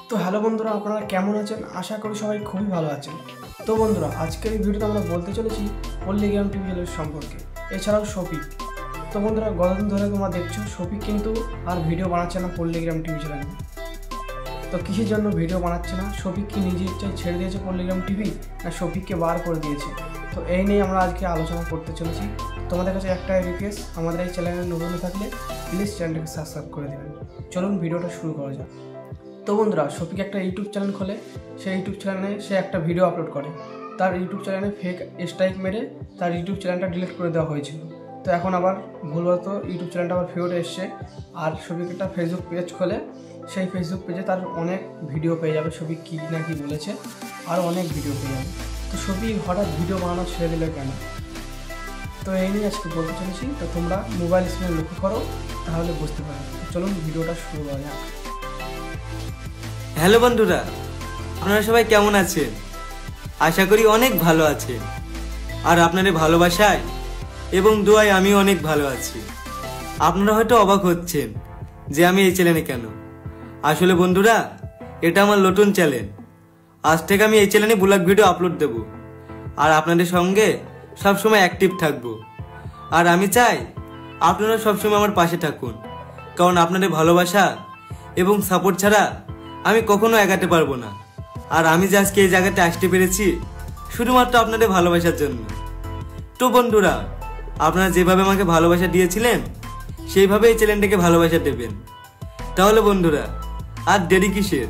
তো হ্যালো বন্ধুরা, আপনারা কেমন আছেন? আশা করি সবাই খুবই ভালো আছেন। তো বন্ধুরা, আজকের এই ভিডিওতে আমরা বলতে চলেছি পল্লীগ্রাম টিভি চ্যানেল সম্পর্কে, এছাড়াও শফিক। তো বন্ধুরা, গতদিন ধরে তোমরা দেখছো শফিক কিন্তু আর ভিডিও বানাচ্ছে না পল্লীগ্রাম টিভি চ্যানেলে। তো কিসের জন্য ভিডিও বানাচ্ছে না? শফিক কি নিজের ইচ্ছায় ছেড়ে দিয়েছে পল্লীগ্রাম টিভি, না শফিককে বার করে দিয়েছে? তো এই নিয়ে আমরা আজকে আলোচনা করতে চলেছি। তোমাদের কাছে একটাই রিকোয়েস্ট, আমাদের এই চ্যানেলে নতুন থাকলে প্লিজ চ্যানেলটাকে সাবস্ক্রাইব করে দেবেন। চলুন ভিডিওটা শুরু করা যাক। তো বন্ধুরা, শফিক একটা ইউটিউব চ্যানেল খোলে। সেই ইউটিউব চ্যানেলে সে একটা ভিডিও আপলোড করে। তার ইউটিউব চ্যানেলে ফেক স্ট্রাইক মেরে তার ইউটিউব চ্যানেলটা ডিলিট করে দেওয়া হয়েছিল। তো এখন আবার ভুলবশত ইউটিউব চ্যানেলটা আবার ফেরত এসছে। আর শফিক একটা ফেসবুক পেজ খোলে। সেই ফেসবুক পেজে তার অনেক ভিডিও পেয়ে যাবে, শফিক কী না কী বলেছে, আর অনেক ভিডিও পেয়ে যাবে। তো শফিক হঠাৎ ভিডিও বানানো ছেড়ে দিল কেন? তো এই নিয়ে আজকে বলতে চলেছি। তো তোমরা মোবাইল স্ক্রিনে লক্ষ্য করো, তাহলে বুঝতে পারবে। চলুন ভিডিওটা শুরু করা যাক। হ্যালো বন্ধুরা, আপনারা সবাই কেমন আছেন? আশা করি অনেক ভালো আছেন। আর আপনাদের ভালোবাসায় এবং দোয়ায় আমিও অনেক ভালো আছি। আপনারা হয়তো অবাক হচ্ছেন যে আমি এই চ্যানেলে কেন। আসলে বন্ধুরা, এটা আমার নতুন চ্যানেল। আজ থেকে আমি এই চ্যানেলে ব্লগ ভিডিও আপলোড দেব, আর আপনাদের সঙ্গে সবসময় অ্যাক্টিভ থাকবো। আর আমি চাই আপনারা সবসময় আমার পাশে থাকুন, কারণ আপনাদের ভালোবাসা এবং সাপোর্ট ছাড়া আমি কখনো এগাতে পারবো না। আর আমি যে আজকে এই জায়গাতে আসতে পেরেছি শুধুমাত্র আপনাদের ভালোবাসার জন্য। তো বন্ধুরা, আপনারা যেভাবে আমাকে ভালোবাসা দিয়েছিলেন সেইভাবে এই চ্যানেলটাকে ভালোবাসা দেবেন। তাহলে বন্ধুরা, আর দেরি কিসের?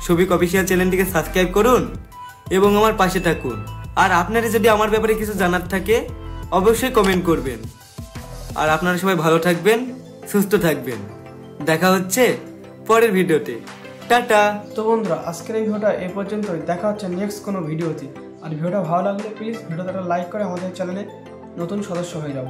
শফিক অফিসিয়াল চ্যানেলটিকে সাবস্ক্রাইব করুন এবং আমার পাশে থাকুন। আর আপনারা যদি আমার ব্যাপারে কিছু জানার থাকে অবশ্যই কমেন্ট করবেন। আর আপনারা সবাই ভালো থাকবেন, সুস্থ থাকবেন। দেখা হচ্ছে পরের ভিডিওতে। টাটা। তো বন্ধুরা, আজকের এই ভিডিওটা এ পর্যন্তই। দেখা হচ্ছে নেক্সট কোনো ভিডিওতে। আর ভিডিওটা ভালো লাগলে প্লিজ ভিডিওটা লাইক করে আমাদের চ্যানেলে নতুন সদস্য হয়ে যাও।